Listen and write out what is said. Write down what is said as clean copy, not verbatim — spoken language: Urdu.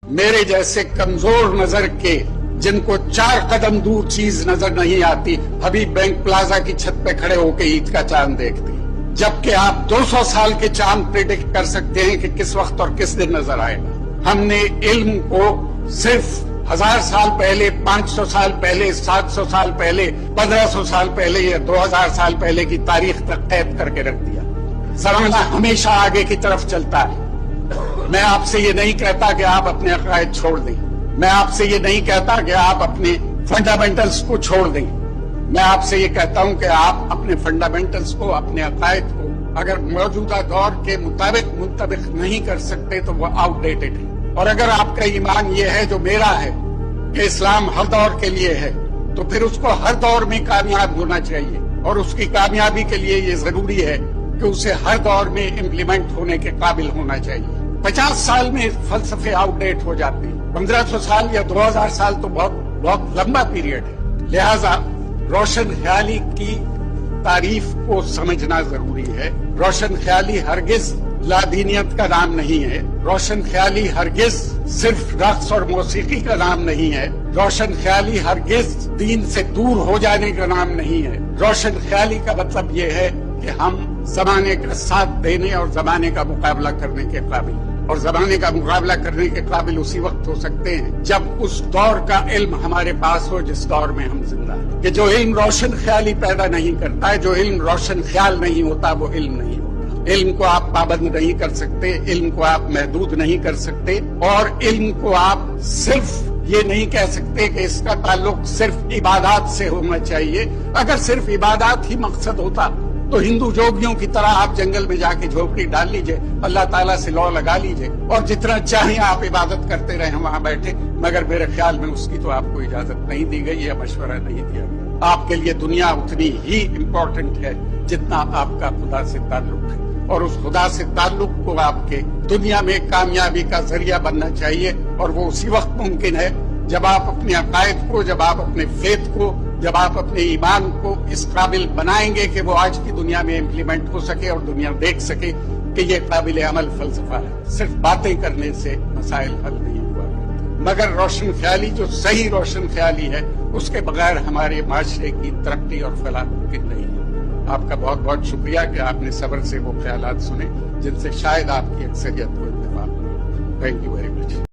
میرے جیسے کمزور نظر کے جن کو 4 قدم دور چیز نظر نہیں آتی حبیب بینک پلازا کی چھت پہ کھڑے ہو کے عید کا چاند دیکھتے ہیں، جبکہ آپ 200 سال کے چاند پریڈکٹ کر سکتے ہیں کہ کس وقت اور کس دن نظر آئے گا۔ ہم نے علم کو صرف 1000 سال پہلے، 500 سال پہلے، 700 سال پہلے، 1500 سال پہلے یا 2000 سال پہلے کی تاریخ تک قید کر کے رکھ دیا۔ زمانہ ہمیشہ آگے کی طرف چلتا ہے۔ میں آپ سے یہ نہیں کہتا کہ آپ اپنے عقائد چھوڑ دیں، میں آپ سے یہ نہیں کہتا کہ آپ اپنے فنڈامنٹلز کو چھوڑ دیں، میں آپ سے یہ کہتا ہوں کہ آپ اپنے فنڈامنٹلز کو، اپنے عقائد کو اگر موجودہ دور کے مطابق منطبق نہیں کر سکتے تو وہ آؤٹ ڈیٹڈ ہے۔ اور اگر آپ کا ایمان یہ ہے جو میرا ہے کہ اسلام ہر دور کے لیے ہے، تو پھر اس کو ہر دور میں کامیاب ہونا چاہیے، اور اس کی کامیابی کے لیے یہ ضروری ہے کہ اسے ہر دور میں امپلیمنٹ ہونے کے قابل ہونا چاہیے۔ 50 سال میں فلسفے آؤٹ ڈیٹ ہو جاتے ہیں، 1500 سال یا 2000 سال تو بہت لمبا پیریڈ ہے۔ لہذا روشن خیالی کی تعریف کو سمجھنا ضروری ہے۔ روشن خیالی ہرگز لادینیت کا نام نہیں ہے، روشن خیالی ہرگز صرف رقص اور موسیقی کا نام نہیں ہے، روشن خیالی ہرگز دین سے دور ہو جانے کا نام نہیں ہے۔ روشن خیالی کا مطلب یہ ہے کہ ہم زمانے کا ساتھ دینے اور زمانے کا مقابلہ کرنے کے قابل، اور زمانے کا مقابلہ کرنے کے قابل اسی وقت ہو سکتے ہیں جب اس دور کا علم ہمارے پاس ہو جس دور میں ہم زندہ ہیں۔ کہ جو علم روشن خیالی پیدا نہیں کرتا ہے، جو علم روشن خیال نہیں ہوتا، وہ علم نہیں ہوتا۔ علم کو آپ پابند نہیں کر سکتے، علم کو آپ محدود نہیں کر سکتے، اور علم کو آپ صرف یہ نہیں کہہ سکتے کہ اس کا تعلق صرف عبادات سے ہونا چاہیے۔ اگر صرف عبادات ہی مقصد ہوتا تو ہندو جوگیوں کی طرح آپ جنگل میں جا کے جھوپڑی ڈال لیجئے، اللہ تعالیٰ سے لو لگا لیجئے، اور جتنا چاہیں آپ عبادت کرتے رہیں وہاں بیٹھے، مگر میرے خیال میں اس کی تو آپ کو اجازت نہیں دی گئی یا مشورہ نہیں دیا گیا۔ آپ کے لیے دنیا اتنی ہی امپورٹنٹ ہے جتنا آپ کا خدا سے تعلق ہے، اور اس خدا سے تعلق کو آپ کے دنیا میں کامیابی کا ذریعہ بننا چاہیے، اور وہ اسی وقت ممکن ہے جب آپ اپنے عقائد کو، جب آپ اپنے فیتھ کو، جب آپ اپنے ایمان کو اس قابل بنائیں گے کہ وہ آج کی دنیا میں امپلیمنٹ ہو سکے اور دنیا دیکھ سکے کہ یہ قابل عمل فلسفہ ہے۔ صرف باتیں کرنے سے مسائل حل نہیں ہوا کرتے، مگر روشن خیالی جو صحیح روشن خیالی ہے اس کے بغیر ہمارے معاشرے کی ترقی اور فلاح ممکن نہیں ہے۔ آپ کا بہت بہت شکریہ کہ آپ نے صبر سے وہ خیالات سنے جن سے شاید آپ کی اکثریت کو اتفاق ہو۔ Thank you very much.